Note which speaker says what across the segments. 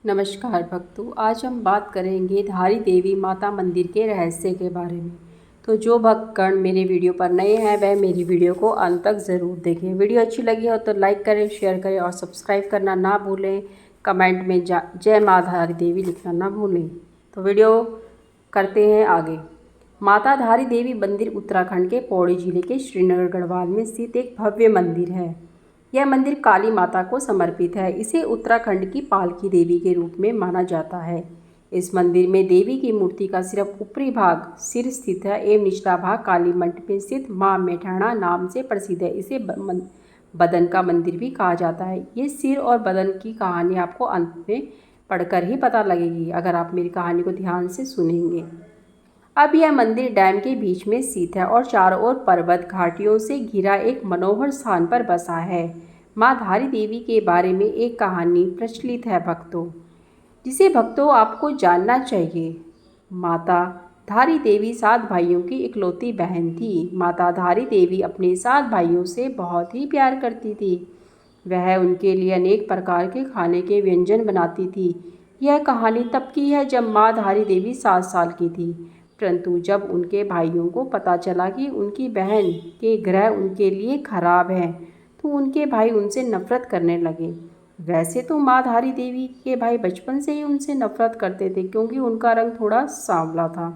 Speaker 1: नमस्कार भक्तों, आज हम बात करेंगे धारी देवी माता मंदिर के रहस्य के बारे में। तो जो भक्तगण मेरे वीडियो पर नए हैं वह मेरी वीडियो को अंत तक ज़रूर देखें। वीडियो अच्छी लगी हो तो लाइक करें, शेयर करें और सब्सक्राइब करना ना भूलें। कमेंट में जय माँ धारी देवी लिखना ना भूलें। तो वीडियो करते हैं आगे। माता धारी देवी मंदिर उत्तराखंड के पौड़ी जिले के श्रीनगर गढ़वाल में स्थित एक भव्य मंदिर है। यह मंदिर काली माता को समर्पित है। इसे उत्तराखंड की पालकी देवी के रूप में माना जाता है। इस मंदिर में देवी की मूर्ति का सिर्फ ऊपरी भाग सिर स्थित है एवं निचला भाग काली मंडप में स्थित माँ मेठाणा नाम से प्रसिद्ध है। इसे बदन का मंदिर भी कहा जाता है। ये सिर और बदन की कहानी आपको अंत में पढ़कर ही पता लगेगी, अगर आप मेरी कहानी को ध्यान से सुनेंगे। अब यह मंदिर डैम के बीच में स्थित है और चारों ओर पर्वत घाटियों से घिरा एक मनोहर स्थान पर बसा है। माँ धारी देवी के बारे में एक कहानी प्रचलित है भक्तों, जिसे भक्तों आपको जानना चाहिए। माता धारी देवी 7 भाइयों की इकलौती बहन थी। माता धारी देवी अपने 7 भाइयों से बहुत ही प्यार करती थी। वह उनके लिए अनेक प्रकार के खाने के व्यंजन बनाती थी। यह कहानी तब की है जब माँ धारी देवी 7 साल की थी, परंतु जब उनके भाइयों को पता चला कि उनकी बहन के ग्रह उनके लिए खराब हैं, तो उनके भाई उनसे नफरत करने लगे। वैसे तो माँ धारी देवी के भाई बचपन से ही उनसे नफरत करते थे, क्योंकि उनका रंग थोड़ा सांवला था,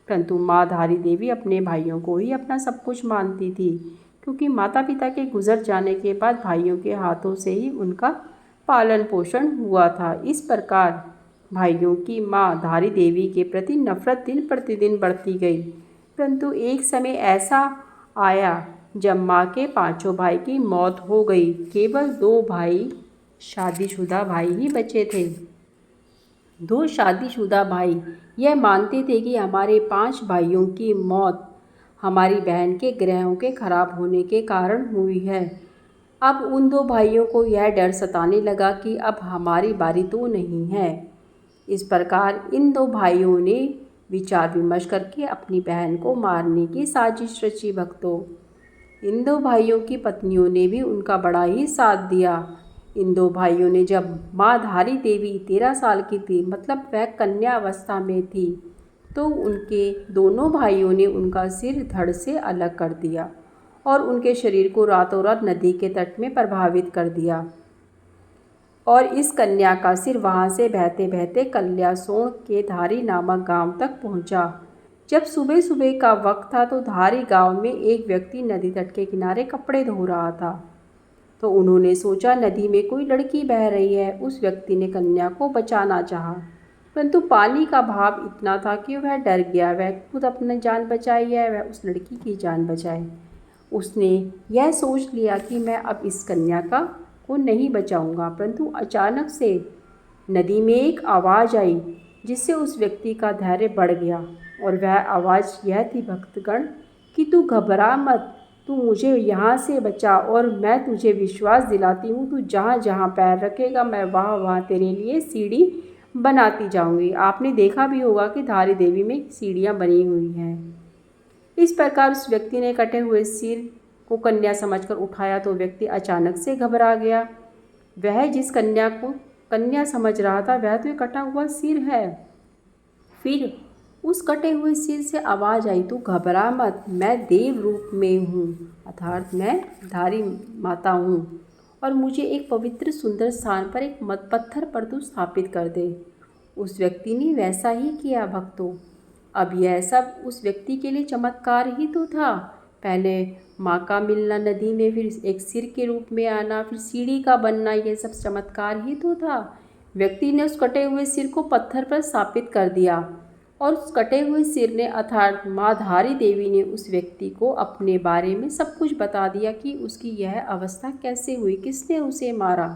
Speaker 1: परंतु माँ धारी देवी अपने भाइयों को ही अपना सब कुछ मानती थी, क्योंकि माता पिता के गुजर जाने के बाद भाइयों के हाथों से ही उनका पालन पोषण हुआ था। इस प्रकार भाइयों की माँ धारी देवी के प्रति नफरत दिन प्रतिदिन बढ़ती गई। परंतु एक समय ऐसा आया जब माँ के 5 भाई की मौत हो गई। केवल 2 भाई शादीशुदा भाई ही बचे थे। 2 शादीशुदा भाई यह मानते थे कि हमारे 5 भाइयों की मौत हमारी बहन के ग्रहों के खराब होने के कारण हुई है। अब उन 2 भाइयों को यह डर सताने लगा कि अब हमारी बारी तो नहीं है। इस प्रकार इन 2 भाइयों ने विचार विमर्श करके अपनी बहन को मारने की साजिश रची भक्तों। इन 2 भाइयों की पत्नियों ने भी उनका बड़ा ही साथ दिया। इन 2 भाइयों ने जब माँ धारी देवी 13 साल की थी, मतलब वह कन्या अवस्था में थी, तो उनके दोनों भाइयों ने उनका सिर धड़ से अलग कर दिया और उनके शरीर को रातों रात नदी के तट में प्रभावित कर दिया। और इस कन्या का सिर वहाँ से बहते बहते कल्यासोण के धारी नामक गांव तक पहुँचा। जब सुबह सुबह का वक्त था तो धारी गांव में एक व्यक्ति नदी तट के किनारे कपड़े धो रहा था। तो उन्होंने सोचा नदी में कोई लड़की बह रही है। उस व्यक्ति ने कन्या को बचाना चाहा, परंतु पानी का भाव इतना था कि वह डर गया। वह खुद अपनी जान बचाए या वह उस लड़की की जान बचाए। उसने यह सोच लिया कि मैं अब इस कन्या को नहीं बचाऊंगा। परंतु अचानक से नदी में एक आवाज़ आई, जिससे उस व्यक्ति का धैर्य बढ़ गया। और वह आवाज़ यह थी भक्तगण कि तू घबरा मत, तू मुझे यहाँ से बचा और मैं तुझे विश्वास दिलाती हूँ, तू जहाँ जहाँ पैर रखेगा मैं वहाँ वहाँ तेरे लिए सीढ़ी बनाती जाऊँगी। आपने देखा भी होगा कि धारी देवी में सीढ़ियाँ बनी हुई हैं। इस प्रकार उस व्यक्ति ने कटे हुए सिर को कन्या समझकर उठाया तो व्यक्ति अचानक से घबरा गया। वह जिस कन्या को कन्या समझ रहा था वह तो एक कटा हुआ सिर है। फिर उस कटे हुए सिर से आवाज़ आई, तू घबरा मत, मैं देव रूप में हूँ, अर्थात मैं धारी माता हूँ और मुझे एक पवित्र सुंदर स्थान पर एक मत पत्थर पर तू स्थापित कर दे। उस व्यक्ति ने वैसा ही किया भक्तों। अब यह सब उस व्यक्ति के लिए चमत्कार ही तो था। पहले माँ का मिलना नदी में, फिर एक सिर के रूप में आना, फिर सीढ़ी का बनना, यह सब चमत्कार ही तो था। व्यक्ति ने उस कटे हुए सिर को पत्थर पर स्थापित कर दिया और उस कटे हुए सिर ने अर्थात माँ धारी देवी ने उस व्यक्ति को अपने बारे में सब कुछ बता दिया कि उसकी यह अवस्था कैसे हुई, किसने उसे मारा।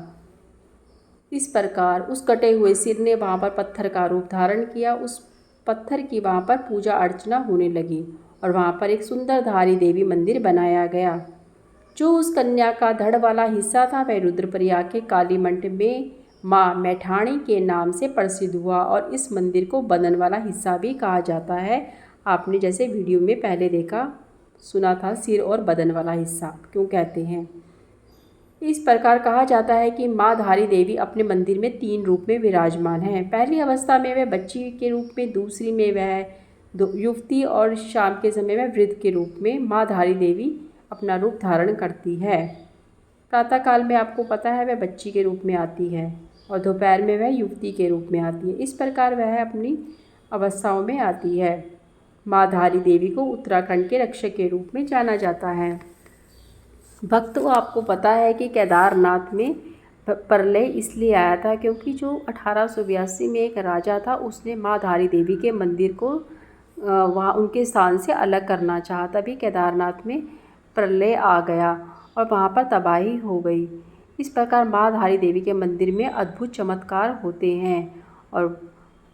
Speaker 1: इस प्रकार उस कटे हुए सिर ने वहाँ पर पत्थर का रूप धारण किया। उस पत्थर की वहाँ पर पूजा अर्चना होने लगी और वहाँ पर एक सुंदर धारी देवी मंदिर बनाया गया। जो उस कन्या का धड़ वाला हिस्सा था वह रुद्रप्रयाग के काली मंडप में माँ मैठाणी के नाम से प्रसिद्ध हुआ और इस मंदिर को बदन वाला हिस्सा भी कहा जाता है। आपने जैसे वीडियो में पहले देखा सुना था, सिर और बदन वाला हिस्सा क्यों कहते हैं। इस प्रकार कहा जाता है कि माँ धारी देवी अपने मंदिर में 3 रूप में विराजमान हैं। पहली अवस्था में वह बच्ची के रूप में, दूसरी में वह युवती और शाम के समय में वृद्ध के रूप में माँ धारी देवी अपना रूप धारण करती है। प्रातःकाल में आपको पता है वह बच्ची के रूप में आती है और दोपहर में वह युवती के रूप में आती है। इस प्रकार वह अपनी अवस्थाओं में आती है। माँ धारी देवी को उत्तराखंड के रक्षक के रूप में जाना जाता है। भक्तों, आपको पता है कि केदारनाथ में प्रलय इसलिए आया था क्योंकि जो 1882 में एक राजा था, उसने माँ धारी देवी के मंदिर को वहाँ उनके स्थान से अलग करना चाहा। तभी केदारनाथ में प्रलय आ गया और वहाँ पर तबाही हो गई। इस प्रकार माँ धारी देवी के मंदिर में अद्भुत चमत्कार होते हैं और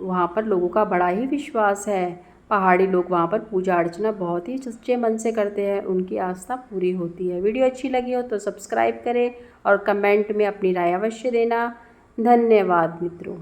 Speaker 1: वहाँ पर लोगों का बड़ा ही विश्वास है। पहाड़ी लोग वहाँ पर पूजा अर्चना बहुत ही सच्चे मन से करते हैं, उनकी आस्था पूरी होती है। वीडियो अच्छी लगी हो तो सब्सक्राइब करें और कमेंट में अपनी राय अवश्य देना। धन्यवाद मित्रों।